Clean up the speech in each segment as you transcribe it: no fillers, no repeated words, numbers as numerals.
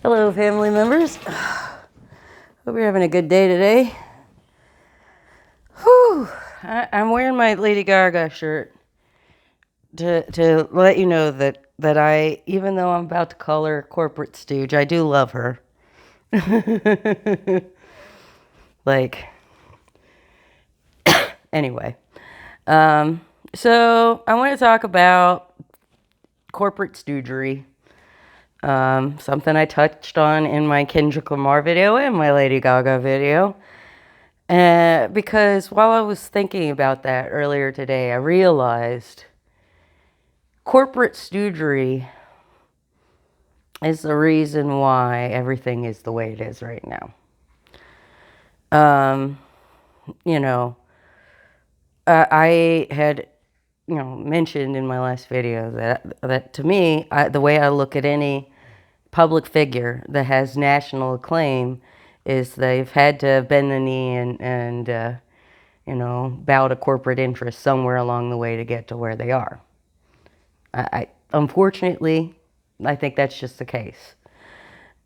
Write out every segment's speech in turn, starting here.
Hello, family members. Hope you're having a good day today. Whew. I'm wearing my Lady Gaga shirt to let you know that I, even though I'm about to call her a corporate stooge, I do love her. Like, anyway. So I want to talk about corporate stoogery. Something I touched on in my Kendrick Lamar video and my Lady Gaga video. Because while I was thinking about that earlier today, I realized corporate stoogery is the reason why everything is the way it is right now. You know, I had, mentioned in my last video that to me, the way I look at any public figure that has national acclaim is they've had to bend the knee and bow to corporate interests somewhere along the way to get to where they are. Unfortunately, I think that's just the case.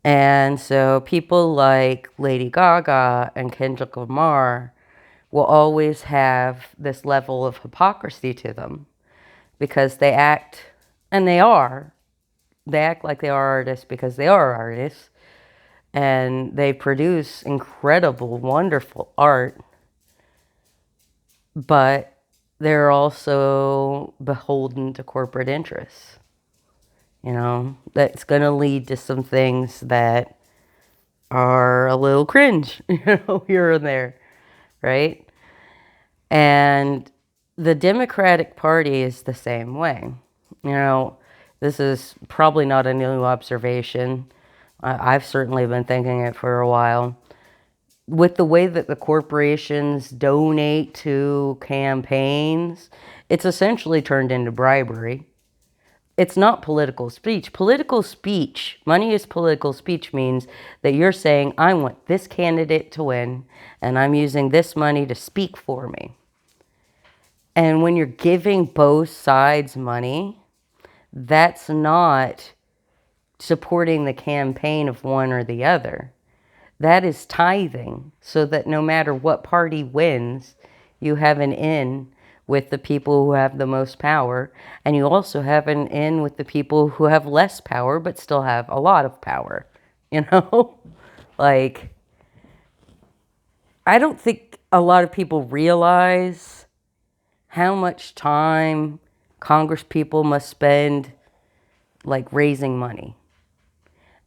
And so people like Lady Gaga and Kendrick Lamar will always have this level of hypocrisy to them because they act, and they act like they are artists because they are artists, and they produce incredible, wonderful art, but they're also beholden to corporate interests. That's going to lead to some things that are a little cringe, here and there, right? And the Democratic Party is the same way. This is probably not a new observation. I've certainly been thinking it for a while. With the way that the corporations donate to campaigns, it's essentially turned into bribery. It's not political speech. Political speech, money is political speech, means that you're saying, I want this candidate to win, and I'm using this money to speak for me. And when you're giving both sides money, that's not supporting the campaign of one or the other. That is tithing, so that no matter what party wins, you have an in with the people who have the most power, and you also have an in with the people who have less power but still have a lot of power. Like, I don't think a lot of people realize how much time Congress people must spend, like, raising money.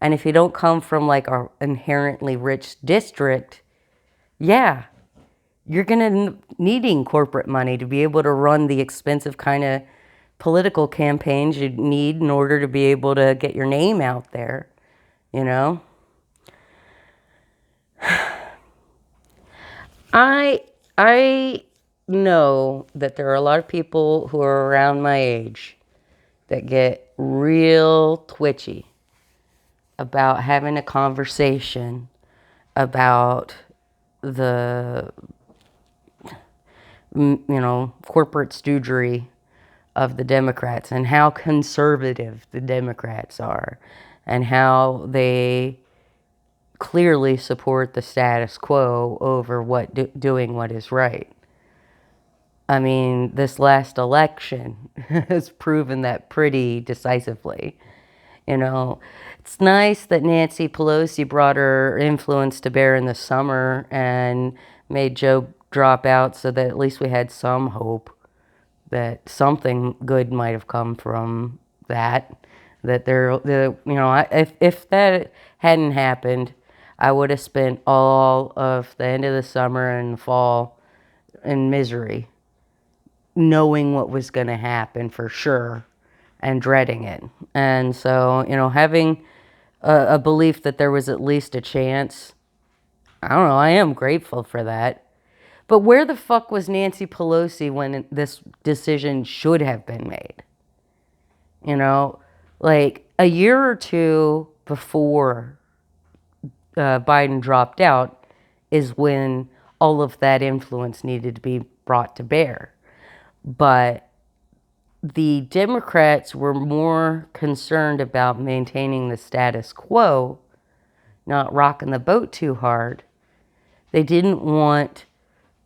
And if you don't come from, like, an inherently rich district, yeah, you're going to needing corporate money to be able to run the expensive kind of political campaigns you need in order to be able to get your name out there, I know that there are a lot of people who are around my age that get real twitchy about having a conversation about the corporate stoogery of the Democrats and how conservative the Democrats are and how they clearly support the status quo over doing what is right. I mean, this last election has proven that pretty decisively. It's nice that Nancy Pelosi brought her influence to bear in the summer and made Joe drop out so that at least we had some hope that something good might have come from that. If that hadn't happened, I would have spent all of the end of the summer and the fall in misery, knowing what was going to happen for sure and dreading it. And so, having a belief that there was at least a chance, I don't know, I am grateful for that. But where the fuck was Nancy Pelosi when this decision should have been made? Like a year or two before Biden dropped out is when all of that influence needed to be brought to bear. But the Democrats were more concerned about maintaining the status quo not rocking the boat too hard. They didn't want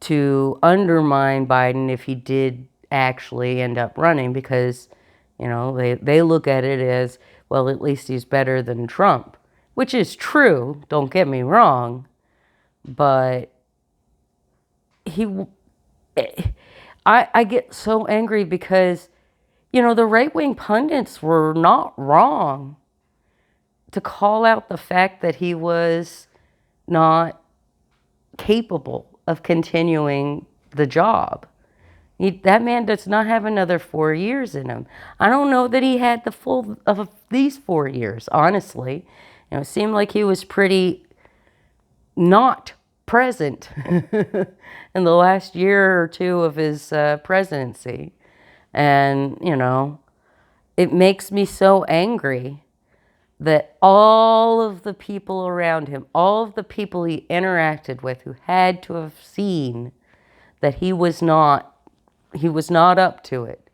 to undermine Biden if he did actually end up running because, they look at it as, well, at least he's better than Trump, which is true, don't get me wrong, but I get so angry because, the right-wing pundits were not wrong to call out the fact that he was not capable of continuing the job. That man does not have another 4 years in him. I don't know that he had the full of these 4 years, honestly. It seemed like he was pretty not present in the last year or two of his presidency. And, it makes me so angry that all of the people around him, all of the people he interacted with who had to have seen that he was not up to it,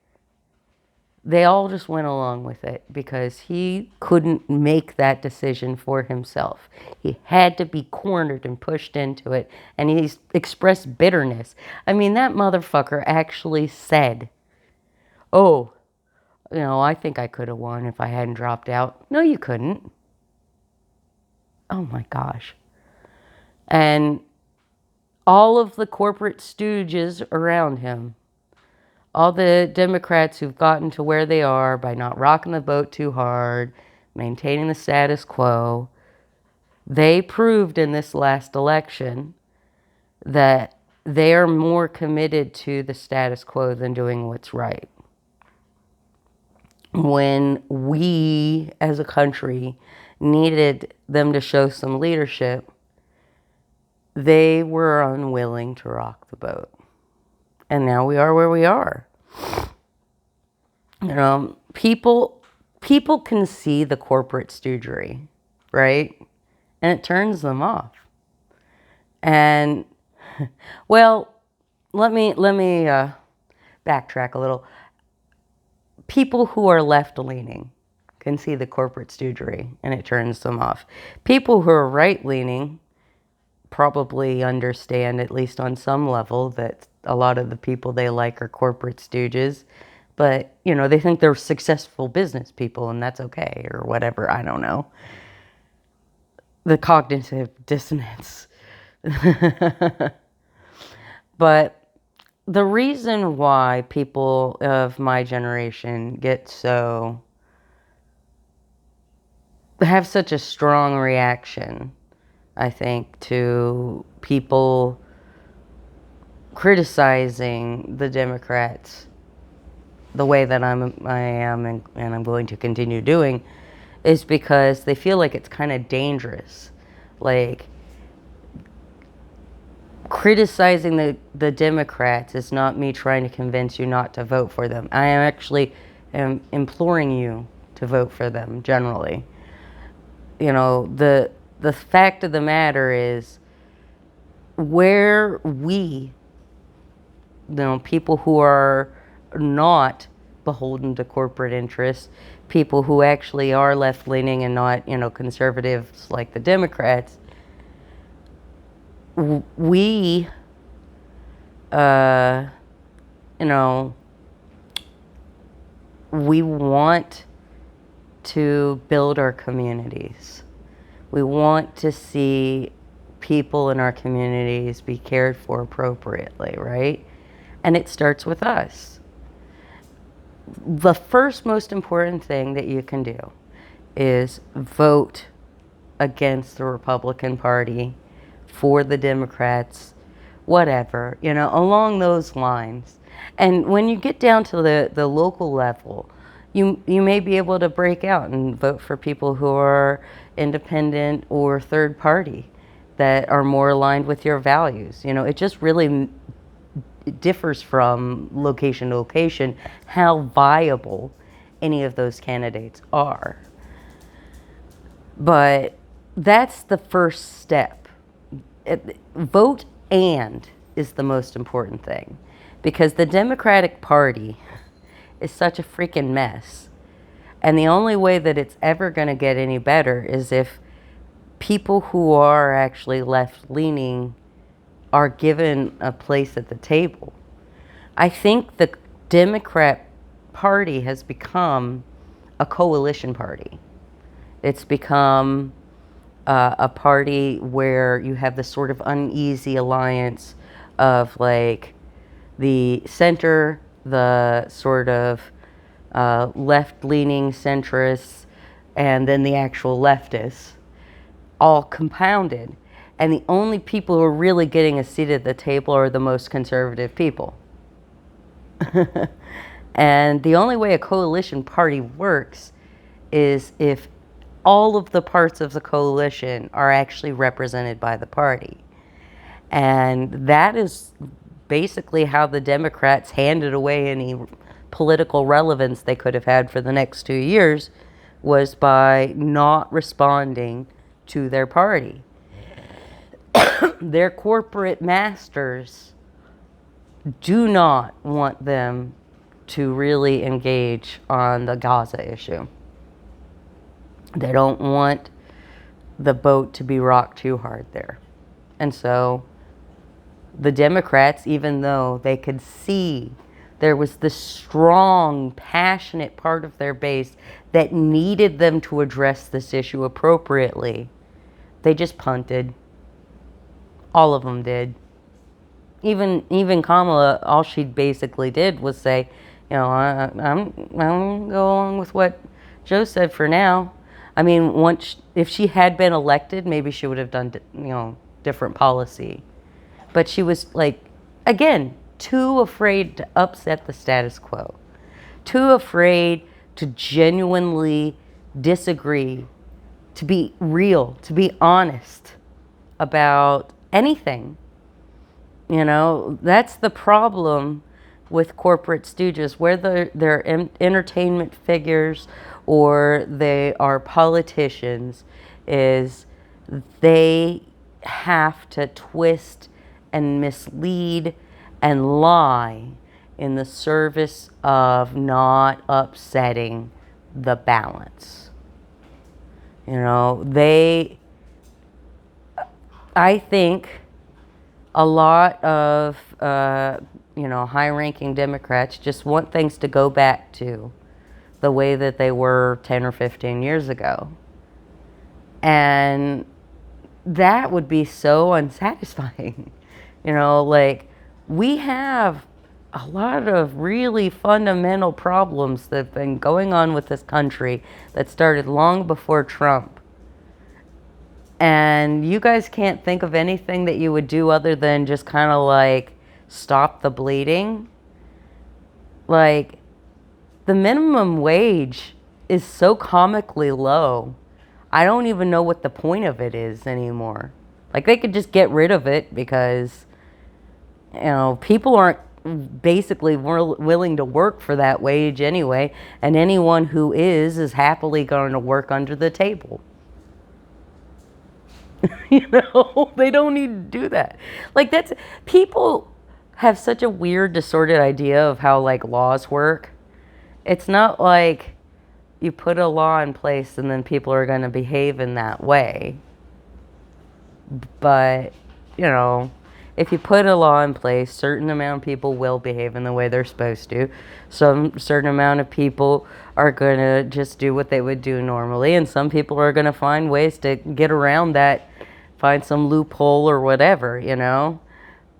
they all just went along with it because he couldn't make that decision for himself. He had to be cornered and pushed into it, and he's expressed bitterness. I mean, that motherfucker actually said, oh, I think I could have won if I hadn't dropped out. No, you couldn't. Oh my gosh. And all of the corporate stooges around him, all the Democrats who've gotten to where they are by not rocking the boat too hard, maintaining the status quo, they proved in this last election that they are more committed to the status quo than doing what's right. When we as a country needed them to show some leadership, they were unwilling to rock the boat. And now we are where we are. People can see the corporate stoogery, right? And it turns them off. And, well, let me backtrack a little. People who are left-leaning can see the corporate stoogery, and it turns them off. People who are right-leaning probably understand, at least on some level, that a lot of the people they like are corporate stooges. But, they think they're successful business people, and that's okay, or whatever. I don't know. The cognitive dissonance. But the reason why people of my generation have such a strong reaction, I think, to people criticizing the Democrats the way that I am and I'm going to continue doing, is because they feel like it's kind of dangerous. Like, criticizing the Democrats is not me trying to convince you not to vote for them. I am actually imploring you to vote for them generally. The fact of the matter is, where people who are not beholden to corporate interests, people who actually are left-leaning and not, conservatives like the Democrats, we, we want to build our communities. We want to see people in our communities be cared for appropriately, right? And it starts with us. The first most important thing that you can do is vote against the Republican Party, for the Democrats, whatever, along those lines. And when you get down to the local level, you may be able to break out and vote for people who are independent or third party that are more aligned with your values. It just really differs from location to location how viable any of those candidates are. But that's the first step. Vote and is the most important thing, because the Democratic Party is such a freaking mess. And the only way that it's ever going to get any better is if people who are actually left-leaning are given a place at the table. I think the Democrat Party has become a coalition party. It's become a party where you have this sort of uneasy alliance of like the center, the sort of left-leaning centrists, and then the actual leftists, all compounded. And the only people who are really getting a seat at the table are the most conservative people. And the only way a coalition party works is if all of the parts of the coalition are actually represented by the party. And that is basically how the Democrats handed away any political relevance they could have had for the next 2 years, was by not responding to their party. Their corporate masters do not want them to really engage on the Gaza issue. They don't want the boat to be rocked too hard there. And so the Democrats, even though they could see there was this strong, passionate part of their base that needed them to address this issue appropriately, they just punted. All of them did. Even Kamala, all she basically did was say, you know, I'm going to go along with what Joe said for now. I mean, if she had been elected, maybe she would have done, you know, different policy. But she was like, again, too afraid to upset the status quo, too afraid to genuinely disagree, to be real, to be honest about anything. You know, that's the problem with corporate stooges, whether they're entertainment figures or they are politicians, is they have to twist and mislead and lie in the service of not upsetting the balance. You know, I think a lot of, you know, high-ranking Democrats just want things to go back to the way that they were 10 or 15 years ago. And that would be so unsatisfying. You know, like, we have a lot of really fundamental problems that have been going on with this country that started long before Trump. And you guys can't think of anything that you would do other than just kind of like stop the bleeding. Like, the minimum wage is so comically low. I don't even know what the point of it is anymore. Like, they could just get rid of it because, you know, people aren't basically willing to work for that wage anyway. And anyone who is happily going to work under the table. You know, they don't need to do that. Like, people have such a weird, distorted idea of how, like, laws work. It's not like you put a law in place and then people are going to behave in that way. But, you know, if you put a law in place, certain amount of people will behave in the way they're supposed to. Some certain amount of people are going to just do what they would do normally, and some people are going to find ways to get around that, find some loophole or whatever, you know?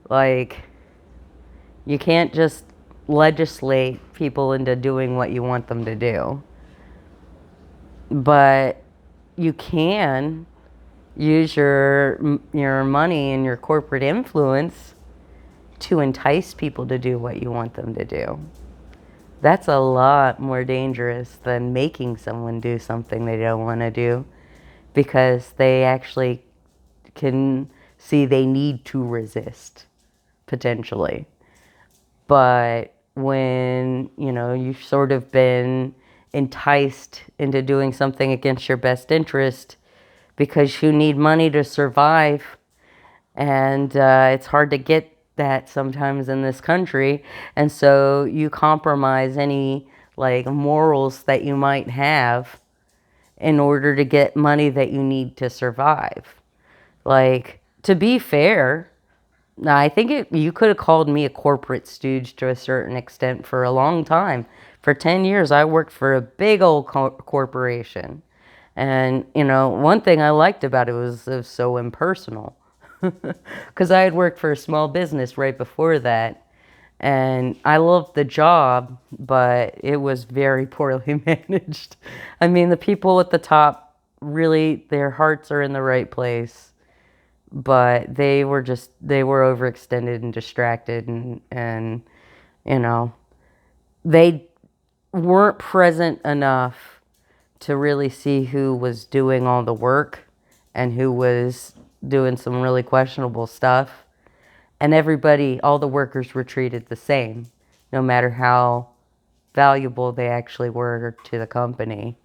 Like, you can't just legislate people into doing what you want them to do. But you can use your money and your corporate influence to entice people to do what you want them to do. That's a lot more dangerous than making someone do something they don't want to do, because they actually can see they need to resist, potentially. But when, you know, you've sort of been enticed into doing something against your best interest because you need money to survive, and it's hard to get that sometimes in this country, and so you compromise any, like, morals that you might have in order to get money that you need to survive. Like, to be fair, I think you could have called me a corporate stooge to a certain extent for a long time. For 10 years, I worked for a big old corporation. And, one thing I liked about it was so impersonal. Because I had worked for a small business right before that. And I loved the job, but it was very poorly managed. I mean, the people at the top really, their hearts are in the right place, but they were overextended and distracted, and you know, they weren't present enough to really see who was doing all the work and who was doing some really questionable stuff. And everybody, all the workers were treated the same, no matter how valuable they actually were to the company.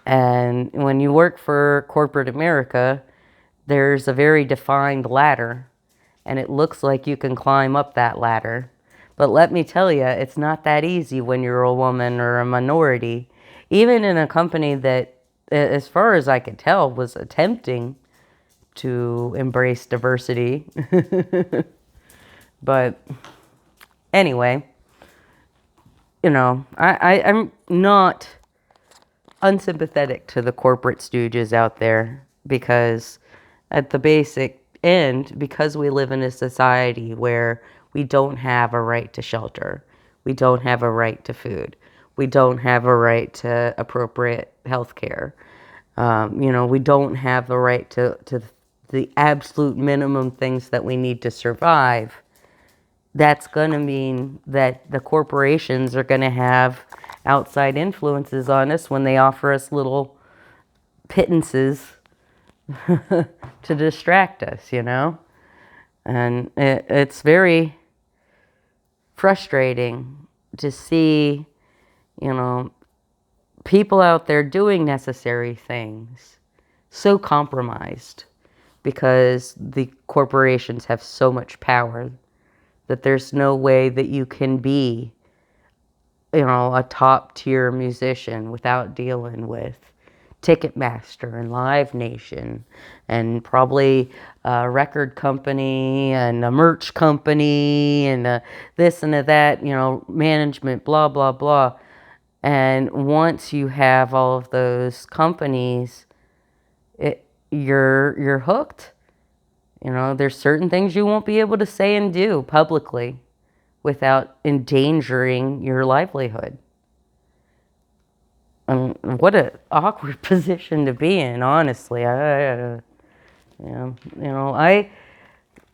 And when you work for corporate America, there's a very defined ladder, and it looks like you can climb up that ladder. But let me tell you, it's not that easy when you're a woman or a minority. Even in a company that, as far as I could tell, was attempting to embrace diversity. But anyway, I'm not unsympathetic to the corporate stooges out there, because at the basic end, because we live in a society where we don't have a right to shelter, we don't have a right to food, we don't have a right to appropriate health care, we don't have the right to the absolute minimum things that we need to survive. That's going to mean that the corporations are going to have outside influences on us when they offer us little pittances to distract us, And it's very frustrating to see, people out there doing necessary things so compromised because the corporations have so much power that there's no way that you can be, a top tier musician without dealing with Ticketmaster and Live Nation and probably a record company and a merch company and this and that, management, blah, blah, blah. And once you have all of those companies, you're hooked. There's certain things you won't be able to say and do publicly without endangering your livelihood. What an awkward position to be in, honestly. I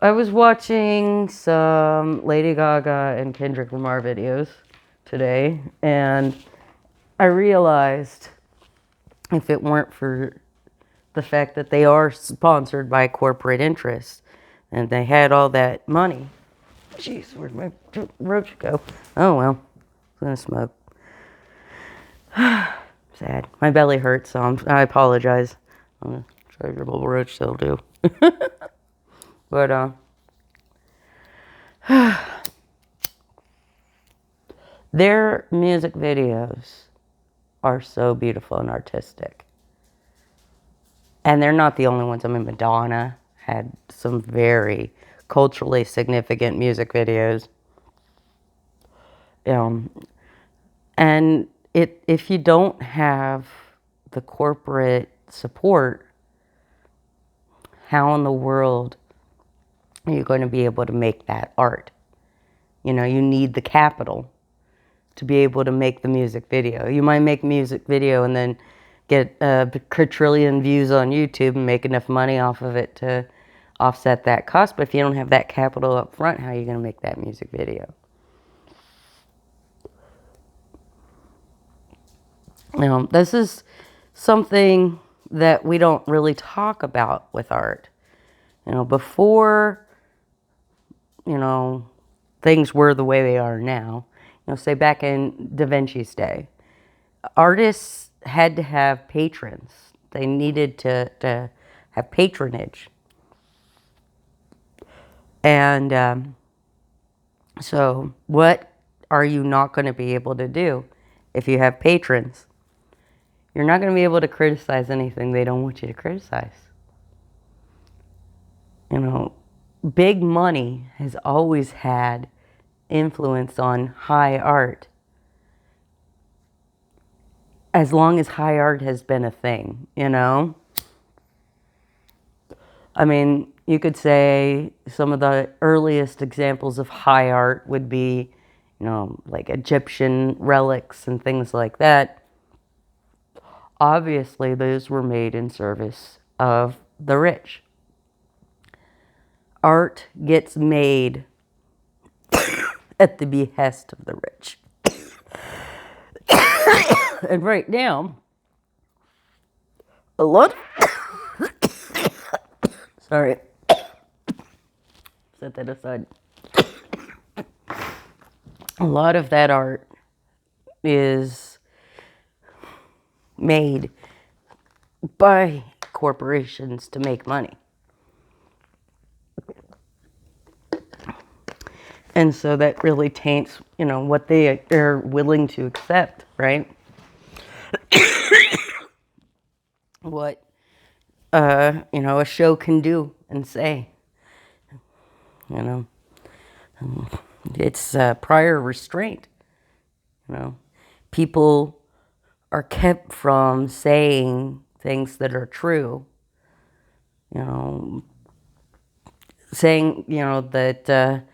was watching some Lady Gaga and Kendrick Lamar videos today, and I realized if it weren't for the fact that they are sponsored by corporate interests and they had all that money. Jeez, where'd my roach go? Oh well, I'm gonna smoke. Sad. My belly hurts, so I apologize. I'm gonna try your little roach, they'll do. But their music videos are so beautiful and artistic. And they're not the only ones. I mean, Madonna had some very culturally significant music videos. And if you don't have the corporate support, how in the world are you going to be able to make that art? You need the capital to be able to make the music video. You might make a music video and then get a quadrillion views on YouTube and make enough money off of it to offset that cost. But if you don't have that capital up front, how are you going to make that music video? This is something that we don't really talk about with art. Before, things were the way they are now, say back in Da Vinci's day, artists had to have patrons. They needed to have patronage. And so what are you not going to be able to do if you have patrons? You're not going to be able to criticize anything they don't want you to criticize. You know, big money has always had influence on high art, as long as high art has been a thing, you know? I mean, you could say some of the earliest examples of high art would be, you know, like Egyptian relics and things like that. Obviously, those were made in service of the rich. Art gets made at the behest of the rich. And right now, a lot. Sorry. Set that aside. A lot of that art is made by corporations to make money. And so that really taints, you know, what they are willing to accept, right? What, you know, a show can do and say, you know. It's prior restraint, you know. People are kept from saying things that are true, you know. Saying, you know, that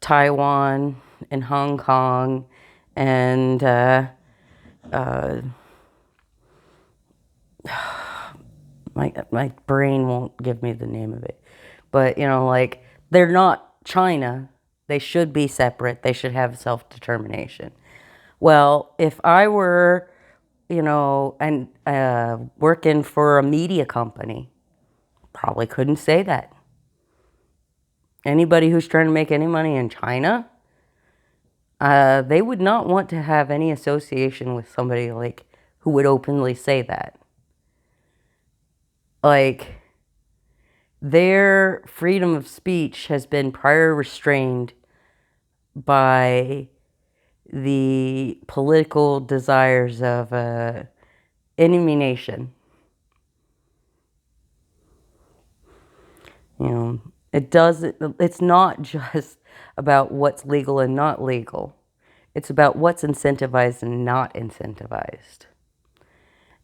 Taiwan and Hong Kong and my brain won't give me the name of it, but you know, like, they're not China. They should be separate. They should have self-determination. Well, if I were, you know, and working for a media company, probably couldn't say that. Anybody who's trying to make any money in China, they would not want to have any association with somebody like who would openly say that. Like, their freedom of speech has been prior restrained by the political desires of enemy nation. You know, it's not just about what's legal and not legal. It's about what's incentivized and not incentivized.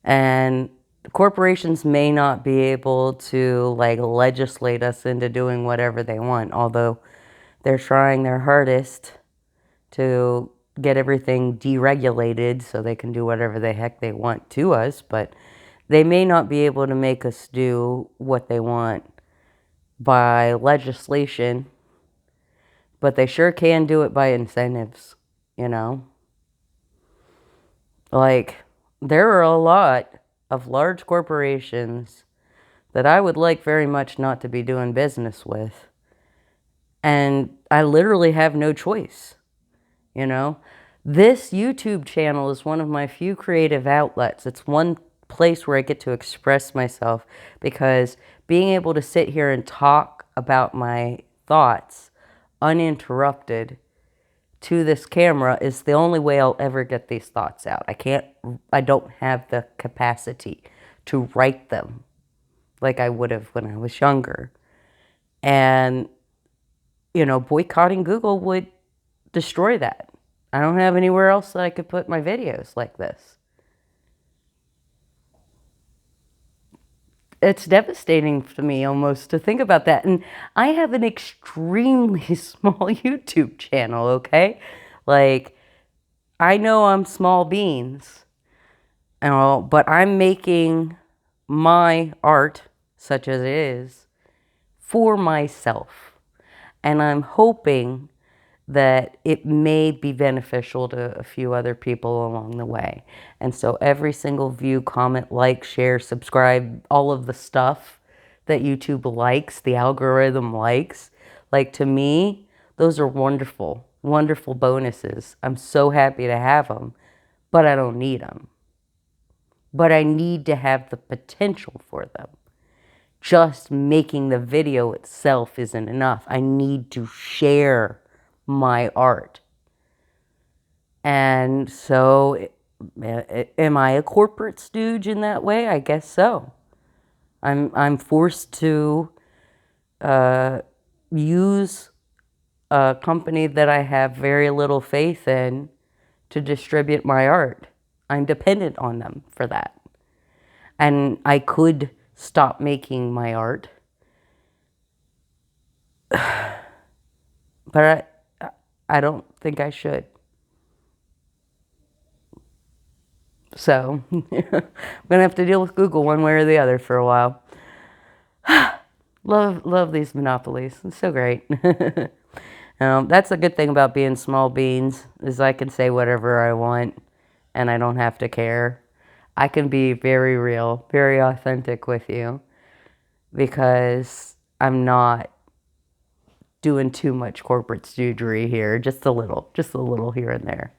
And corporations may not be able to, like, legislate us into doing whatever they want, although they're trying their hardest to get everything deregulated so they can do whatever the heck they want to us, but they may not be able to make us do what they want by legislation, but they sure can do it by incentives, you know? Like, there are a lot of large corporations that I would like very much not to be doing business with, and I literally have no choice, you know? This YouTube channel is one of my few creative outlets. It's one place where I get to express myself, because being able to sit here and talk about my thoughts uninterrupted to this camera is the only way I'll ever get these thoughts out. I don't have the capacity to write them like I would have when I was younger. And, you know, boycotting Google would destroy that. I don't have anywhere else that I could put my videos like this. It's devastating to me almost to think about that. And I have an extremely small YouTube channel, okay? Like, I know I'm small beans, but I'm making my art, such as it is, for myself. And I'm hoping that it may be beneficial to a few other people along the way. And so every single view, comment, like, share, subscribe, all of the stuff that YouTube likes, the algorithm likes, like, to me, those are wonderful, wonderful bonuses. I'm so happy to have them, but I don't need them. But I need to have the potential for them. Just making the video itself isn't enough. I need to share my art. And so Am I a corporate stooge in that way? I guess so. I'm forced to use a company that I have very little faith in to distribute my art. I'm dependent on them for that. And I could stop making my art, but I don't think I should. So I'm gonna have to deal with Google one way or the other for a while. Love these monopolies. It's so great. That's a good thing about being small beans is I can say whatever I want and I don't have to care. I can be very real, very authentic with you because I'm not doing too much corporate stoogery here, just a little here and there.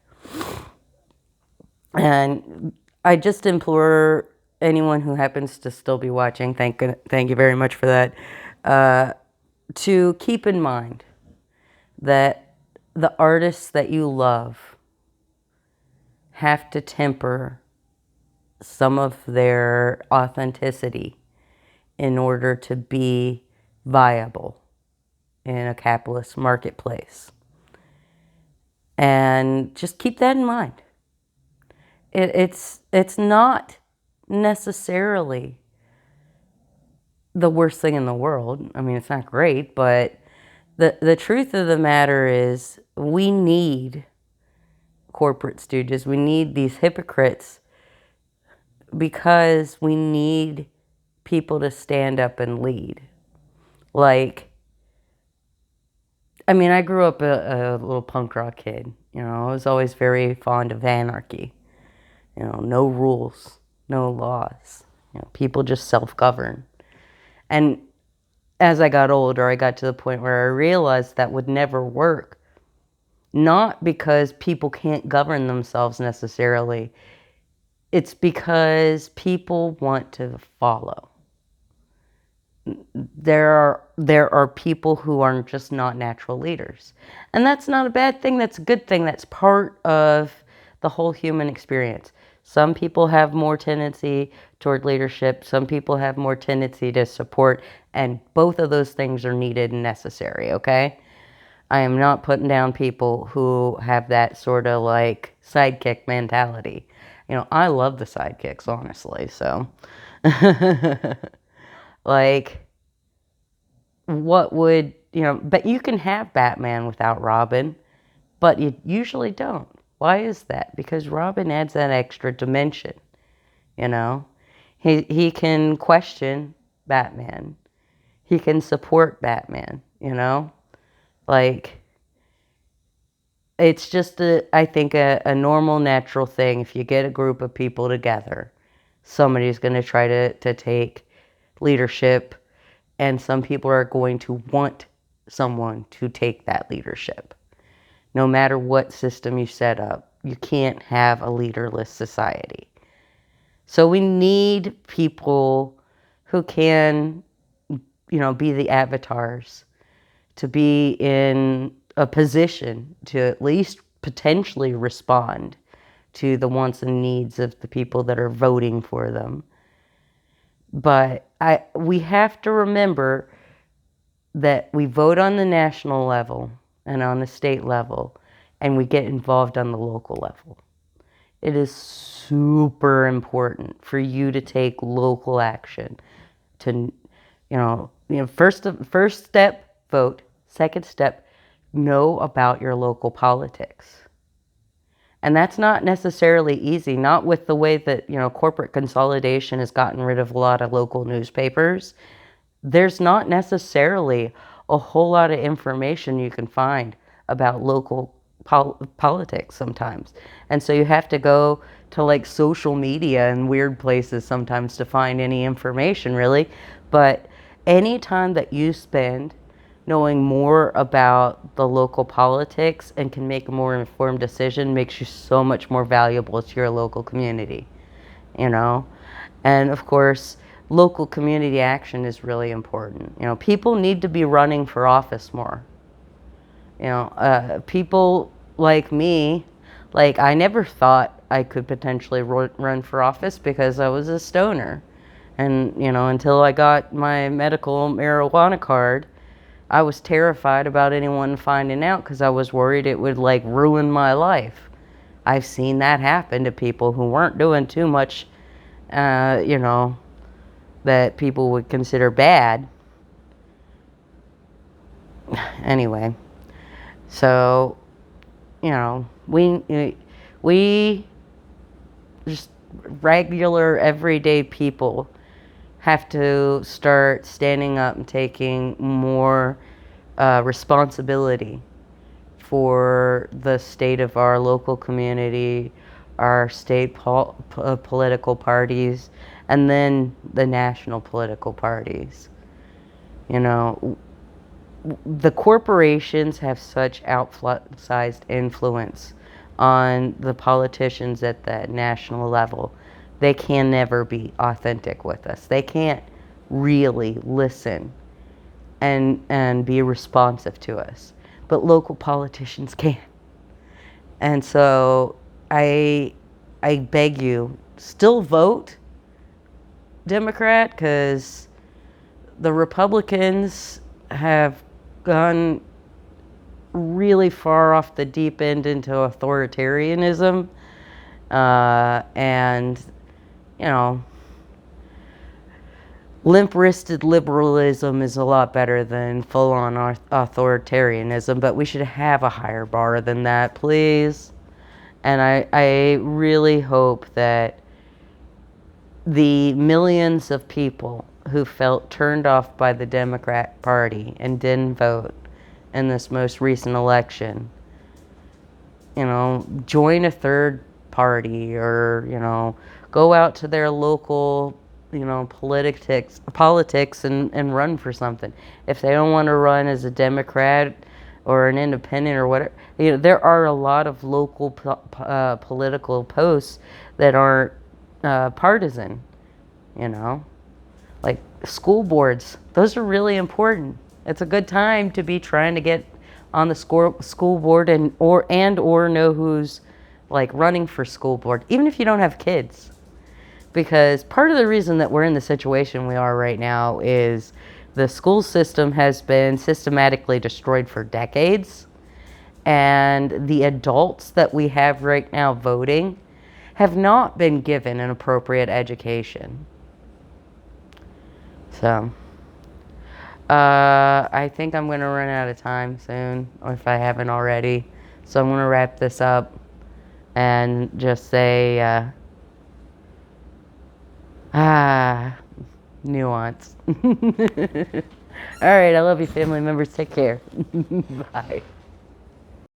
And I just implore anyone who happens to still be watching, thank you very much for that, to keep in mind that the artists that you love have to temper some of their authenticity in order to be viable in a capitalist marketplace. And just keep that in mind. It's not necessarily the worst thing in the world. I mean, it's not great, but the truth of the matter is we need corporate stooges. We need these hypocrites because we need people to stand up and lead. Like, I mean, I grew up a little punk rock kid. You know, I was always very fond of anarchy. You know, no rules, no laws. You know, people just self-govern. And as I got older, I got to the point where I realized that would never work. Not because people can't govern themselves necessarily. It's because people want to follow. There are people who are just not natural leaders. And that's not a bad thing, that's a good thing. That's part of the whole human experience. Some people have more tendency toward leadership, some people have more tendency to support, and both of those things are needed and necessary, okay? I am not putting down people who have that sort of like sidekick mentality. You know, I love the sidekicks, honestly, so. Like, what would, you know, but you can have Batman without Robin, but you usually don't. Why is that? Because Robin adds that extra dimension, you know? He can question Batman. He can support Batman, you know? Like, it's just, I think, a normal, natural thing. If you get a group of people together, somebody's going to try to take leadership, and some people are going to want someone to take that leadership. No matter what system you set up, you can't have a leaderless society. So we need people who can, you know, be the avatars, to be in a position to at least potentially respond to the wants and needs of the people that are voting for them. But we have to remember that we vote on the national level and on the state level, and we get involved on the local level. It is super important for you to take local action. To, first step, vote. Second step, know about your local politics. And that's not necessarily easy, not with the way that, you know, corporate consolidation has gotten rid of a lot of local newspapers. There's not necessarily a whole lot of information you can find about local politics sometimes. And so you have to go to like social media and weird places sometimes to find any information, really. But any time that you spend knowing more about the local politics and can make a more informed decision makes you so much more valuable to your local community, you know? And of course, local community action is really important. You know, people need to be running for office more. You know, people like me, like I never thought I could potentially run for office because I was a stoner. And, until I got my medical marijuana card, I was terrified about anyone finding out because I was worried it would like ruin my life. I've seen that happen to people who weren't doing too much, that people would consider bad. Anyway, so, we just regular everyday people have to start standing up and taking more responsibility for the state of our local community, our state political parties, and then the national political parties. The corporations have such outsized influence on the politicians at the national level. They can never be authentic with us. They can't really listen and be responsive to us. But local politicians can. And so I beg you, still vote Democrat, because the Republicans have gone really far off the deep end into authoritarianism. And, limp-wristed liberalism is a lot better than full-on authoritarianism, but we should have a higher bar than that, please. And I really hope that the millions of people who felt turned off by the Democrat Party and didn't vote in this most recent election, join a third party, or, go out to their local, politics and run for something. If they don't want to run as a Democrat or an independent or whatever, there are a lot of local political posts that aren't partisan, like school boards. Those are really important. It's a good time to be trying to get on the school board or know who's like running for school board, even if you don't have kids. Because part of the reason that we're in the situation we are right now is the school system has been systematically destroyed for decades, and the adults that we have right now voting have not been given an appropriate education. So, I think I'm going to run out of time soon, or if I haven't already. So I'm going to wrap this up and just say, nuance. All right, I love you, family members. Take care. Bye.